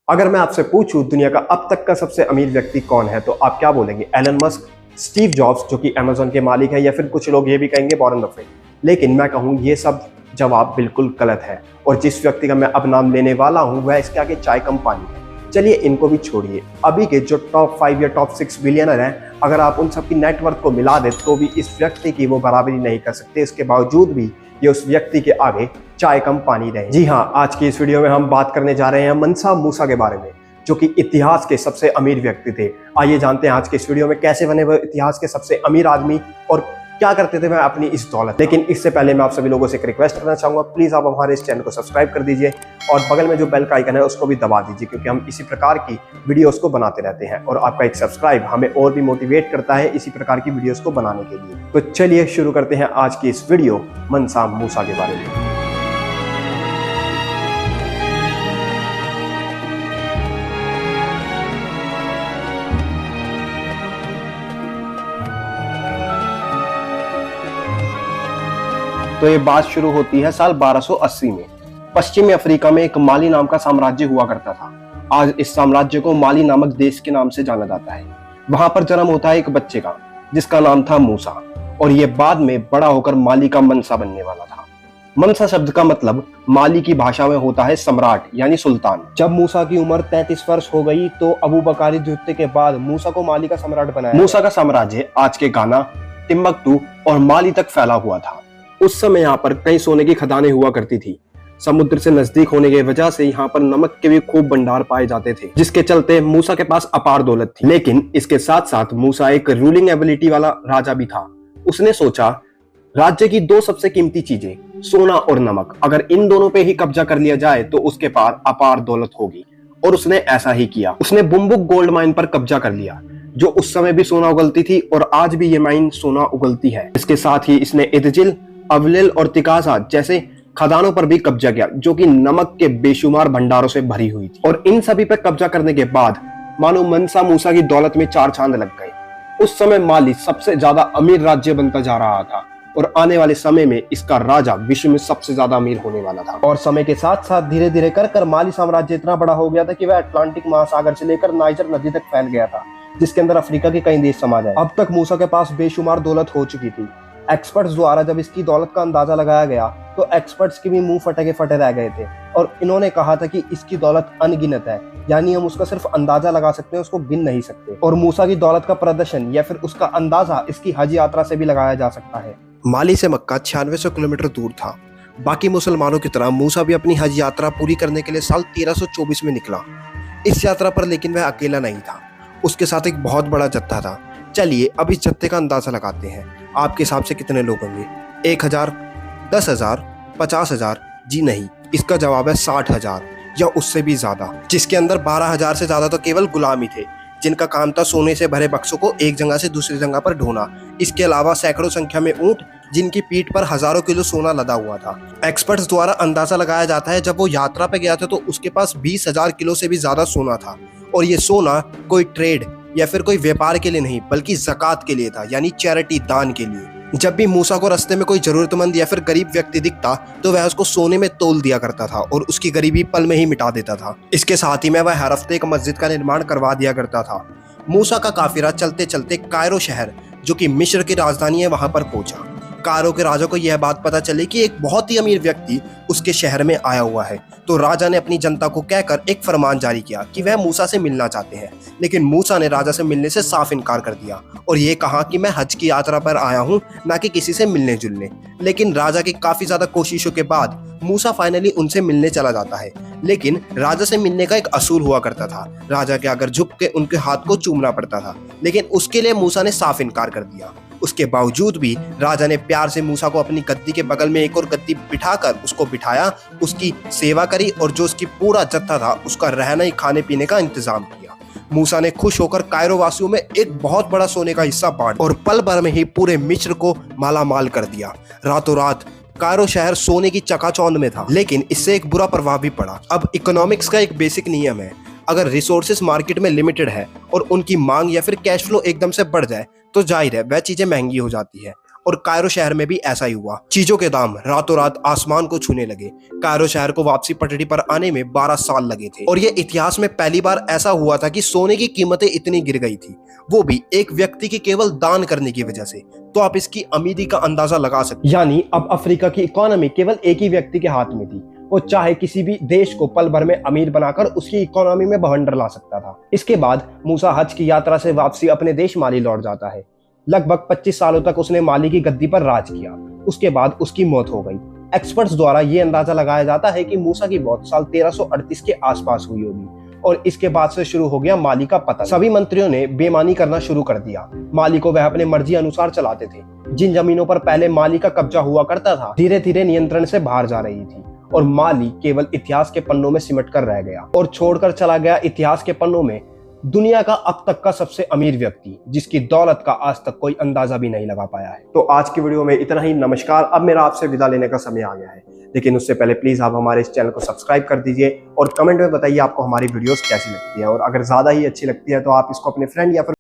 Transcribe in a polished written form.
अगर मैं आपसे पूछूं दुनिया का अब तक का सबसे अमीर व्यक्ति कौन है तो आप क्या बोलेंगे? एलन मस्क, स्टीव जॉब्स जो कि अमेजोन के मालिक है, या फिर कुछ लोग ये भी कहेंगे वॉरेन बफेट। लेकिन मैं कहूँ ये सब जवाब बिल्कुल गलत है, और जिस व्यक्ति का मैं अब नाम लेने वाला हूँ वह इसके आगे चाय कंपनी है। चलिए इनको भी छोड़िए, अभी के जो टॉप 5 या टॉप 6 बिलियनर हैं, अगर आप उन सबकी नेटवर्थ को मिला दे तो भी इस व्यक्ति की वो बराबरी नहीं कर सकते। इसके बावजूद भी ये उस व्यक्ति के आगे चाय कम पानी रहे। जी हाँ, आज की इस वीडियो में हम बात करने जा रहे हैं मनसा मूसा के बारे में, जो कि इतिहास के सबसे अमीर व्यक्ति थे। आइए जानते हैं आज के इस वीडियो में कैसे बने वह इतिहास के सबसे अमीर आदमी और क्या करते थे वह अपनी इस दौलत। लेकिन इससे पहले मैं आप सभी लोगों से एक रिक्वेस्ट करना चाहूंगा, प्लीज आप हमारे इस चैनल को सब्सक्राइब कर दीजिए और बगल में जो बेल का आइकन है उसको भी दबा दीजिए, क्योंकि हम इसी प्रकार की वीडियोस को बनाते रहते हैं और आपका एक सब्सक्राइब हमें और भी मोटिवेट करता है इसी प्रकार की वीडियोस को बनाने के लिए। तो चलिए शुरू करते हैं आज की इस वीडियो मनसा मूसा के बारे में। तो ये बात शुरू होती है साल 1280 में। पश्चिमी अफ्रीका में एक माली नाम का साम्राज्य हुआ करता था। आज इस साम्राज्य को माली नामक देश के नाम से जाना जाता है। वहां पर जन्म होता है एक बच्चे का जिसका नाम था मूसा, और ये बाद में बड़ा होकर माली का मनसा बनने वाला था। मनसा शब्द का मतलब माली की भाषा में होता है सम्राट यानी सुल्तान। जब मूसा की उम्र 33 वर्ष हो गई तो अबू बकारी द्वितीय के बाद मूसा को माली का सम्राट बनाया। मूसा का साम्राज्य आज के गाना, टिम्बकटू और माली तक फैला हुआ था। उस समय यहाँ पर कई सोने की खदानें हुआ करती थी। समुद्र से नजदीक होने की वजह से यहाँ पर नमक के भी खूब भंडार पाए जाते थे, जिसके चलते मूसा के पास अपार दौलत थी। लेकिन इसके साथ साथ मूसा एक रूलिंग एबिलिटी वाला राजा भी था। उसने सोचा राज्य की दो सबसे कीमती चीजें, सोना और नमक, अगर इन दोनों पे ही कब्जा कर लिया जाए तो उसके पास अपार दौलत होगी, और उसने ऐसा ही किया। उसने बुम्बुक गोल्ड माइन पर कब्जा कर लिया, जो उस समय भी सोना उगलती थी और आज भी ये माइन सोना उगलती है। इसके साथ ही इसने इदजिल, अवलिल और तिकासा जैसे खदानों पर भी कब्जा किया, जो कि नमक के बेशुमार भंडारों से भरी हुई थी। और इन सभी पर कब्जा करने के बाद मानो मनसा मूसा की दौलत में चार चांद लग गए। उस समय माली सबसे ज्यादा अमीर राज्य बनता जा रहा था, और आने वाले समय में इसका राजा विश्व में सबसे ज्यादा अमीर होने वाला था। और समय के साथ साथ धीरे धीरे कर माली साम्राज्य इतना बड़ा हो गया था कि वह अटलांटिक महासागर से लेकर नाइजर नदी तक फैल गया था, जिसके अंदर अफ्रीका के कई देश समा गए। अब तक मूसा के पास बेशुमार दौलत हो चुकी थी। एक्सपर्ट्स द्वारा जब इसकी दौलत का अंदाजा लगाया गया तो एक्सपर्ट्स के भी मुंह फटे के फटे रह गए थे, और इन्होंने कहा था कि इसकी दौलत अनगिनत है, यानी हम उसका सिर्फ अंदाजा लगा सकते हैं, उसको गिन नहीं सकते। और मूसा की दौलत का प्रदर्शन या फिर उसका अंदाजा इसकी हज यात्रा से भी लगाया जा सकता है। माली से मक्का 9600 किलोमीटर दूर था। बाकी मुसलमानों की तरह मूसा भी अपनी हज यात्रा पूरी करने के लिए साल 1324 में निकला। इस यात्रा पर लेकिन वह अकेला नहीं था, उसके साथ एक बहुत बड़ा जत्था था। चलिए अब इस जत्थे का अंदाजा लगाते हैं। आपके हिसाब से कितने लोग होंगे? 1000, 10,000, 50,000? जी नहीं, इसका जवाब है 60,000 या उससे भी ज्यादा, जिसके अंदर 12,000 से ज्यादा तो केवल गुलाम ही थे, जिनका काम था सोने से भरे बक्सों को एक जगह से दूसरी जगह पर ढोना। इसके अलावा सैकड़ों संख्या में ऊंट, जिनकी पीठ पर हजारों किलो सोना लदा हुआ था। एक्सपर्ट्स द्वारा अंदाजा लगाया जाता है जब वो यात्रा पे गया था तो उसके पास 20,000 किलो से भी ज्यादा सोना था, और ये सोना कोई ट्रेड या फिर कोई व्यापार के लिए नहीं बल्कि ज़कात के लिए था, यानी चैरिटी, दान के लिए। जब भी मूसा को रास्ते में कोई जरूरतमंद या फिर गरीब व्यक्ति दिखता तो वह उसको सोने में तोल दिया करता था और उसकी गरीबी पल में ही मिटा देता था। इसके साथ ही में वह हर हफ्ते एक मस्जिद का निर्माण करवा दिया करता था। मूसा का काफिला चलते चलते कायरो शहर, जो कि मिस्र की राजधानी है, वहां पर पहुंचा। कायरो के राजा को यह बात पता चली कि एक बहुत ही अमीर व्यक्ति उसके शहर में आया हुआ है, तो राजा ने अपनी जनता को कहकर एक फरमान जारी किया कि वह मूसा से मिलना चाहते हैं। लेकिन मूसा ने राजा से मिलने से साफ इनकार कर दिया और ये कहा कि मैं हज की यात्रा पर आया हूं, ना कि किसी से मिलने जुलने। लेकिन राजा की काफी ज्यादा कोशिशों के बाद मूसा फाइनली उनसे मिलने चला जाता है। लेकिन राजा से मिलने का एक असूल हुआ करता था, राजा के अगर झुक के उनके हाथ को चूमना पड़ता था, लेकिन उसके लिए मूसा ने साफ इनकार कर दिया। उसके बावजूद भी राजा ने प्यार से मूसा को अपनी गद्दी के बगल में एक और गद्दी बिठाकर उसको बिठाया, उसकी सेवा करी और जो उसकी पूरा जत्था था उसका रहने खाने पीने का इंतजाम किया। मूसा ने खुश होकर कायरो वासियों में एक बहुत बड़ा सोने का हिस्सा बांट और पल भर में ही पूरे मिस्र को मालामाल कर दिया। रातों रात कायरो शहर सोने की चकाचौंध में था, लेकिन इससे एक बुरा प्रभाव भी पड़ा। अब इकोनॉमिक्स का एक बेसिक नियम है, अगर रिसोर्सेज मार्केट में लिमिटेड है और उनकी मांग या फिर कैश फ्लो एकदम से बढ़ जाए तो जाहिर है वह चीजें महंगी हो जाती है। और कायरो शहर में भी ऐसा ही हुआ। चीजों के दाम रातों रात आसमान को छूने लगे। कायरो शहर को वापसी पटड़ी पर आने में 12 साल लगे थे और ये इतिहास में पहली बार ऐसा हुआ था कि सोने की कीमतें इतनी गिर गई थी, वो भी एक व्यक्ति की केवल दान करने की वजह से। तो आप इसकी अमीरी का अंदाजा लगा सकते। यानी अब अफ्रीका की इकोनॉमी केवल एक ही व्यक्ति के हाथ में थी। वो चाहे किसी भी देश को पल भर में अमीर बनाकर उसकी इकोनॉमी में बवंडर ला सकता था। इसके बाद मूसा हज की यात्रा से वापसी अपने देश माली लौट जाता है। लगभग 25 सालों तक उसने माली की गद्दी पर राज किया। उसके बाद उसकी मौत हो गई। एक्सपर्ट्स द्वारा यह अंदाजा लगाया जाता है कि मूसा की मौत साल 1338 के आसपास हुई होगी और इसके बाद से शुरू हो गया माली का पतन। सभी मंत्रियों ने बेईमानी करना शुरू कर दिया। माली को वह अपने मर्जी अनुसार चलाते थे। जिन जमीनों पर पहले माली का कब्जा हुआ करता था, धीरे धीरे नियंत्रण से बाहर जा रही थी और माली केवल इतिहास के पन्नों में सिमट कर रह गया और छोड़कर चला गया इतिहास के पन्नों में दुनिया का अब तक का सबसे अमीर व्यक्ति, जिसकी दौलत का आज तक कोई अंदाजा भी नहीं लगा पाया है। तो आज की वीडियो में इतना ही। नमस्कार। अब मेरा आपसे विदा लेने का समय आ गया है, लेकिन उससे पहले प्लीज आप हमारे इस चैनल को सब्सक्राइब कर दीजिए और कमेंट में बताइए आपको हमारी वीडियोस कैसी लगती है, और अगर ज्यादा ही अच्छी लगती है तो आप इसको अपने फ्रेंड या फिर